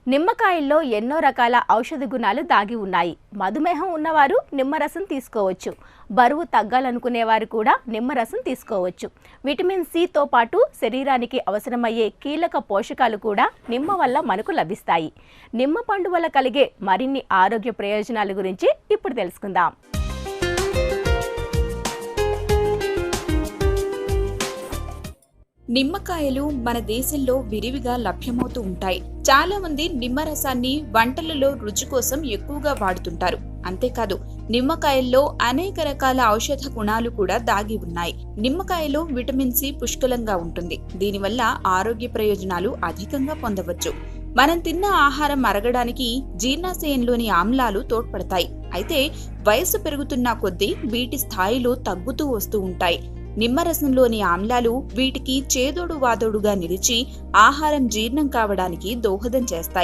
నిమ్మకాయల్లో ఎన్నో రకాల ఔషధ గుణాలు దాగి ఉన్నాయి. మధుమేహం ఉన్నవారు నిమ్మరసం తీసుకోవచ్చు. బరువు తగ్గాలనుకునేవారు కూడా నిమ్మరసం తీసుకోవచ్చు. విటమిన్ సితో పాటు శరీరానికి అవసరమయ్యే కీలక పోషకాలు కూడా నిమ్మ వల్ల మనకు లభిస్తాయి. నిమ్మ పండు వల్ల కలిగే మరిన్ని ఆరోగ్య ప్రయోజనాల గురించి ఇప్పుడు తెలుసుకుందాం. నిమ్మకాయలు మన దేశంలో విరివిగా లభ్యమవుతూ ఉంటాయి. చాలా మంది నిమ్మరసాన్ని వంటలలో రుచి కోసం ఎక్కువగా వాడుతుంటారు. అంతేకాదు, నిమ్మకాయల్లో అనేక రకాల ఔషధ గుణాలు కూడా దాగి ఉన్నాయి. నిమ్మకాయలో విటమిన్ సి పుష్కలంగా ఉంటుంది. దీనివల్ల ఆరోగ్య ప్రయోజనాలు అధికంగా పొందవచ్చు. మనం తిన్న ఆహారం అరగడానికి జీర్ణాశయంలోని ఆమ్లాలు తోడ్పడతాయి. అయితే వయసు పెరుగుతున్న కొద్దీ వీటి స్థాయిలు తగ్గుతూ వస్తూ ఉంటాయి. నిమ్మరసంలోని ఆమ్లాలు వీటికి చేదోడు వాదోడుగా నిలిచి ఆహారం జీర్ణం కావడానికి దోహదం చేస్తాయి.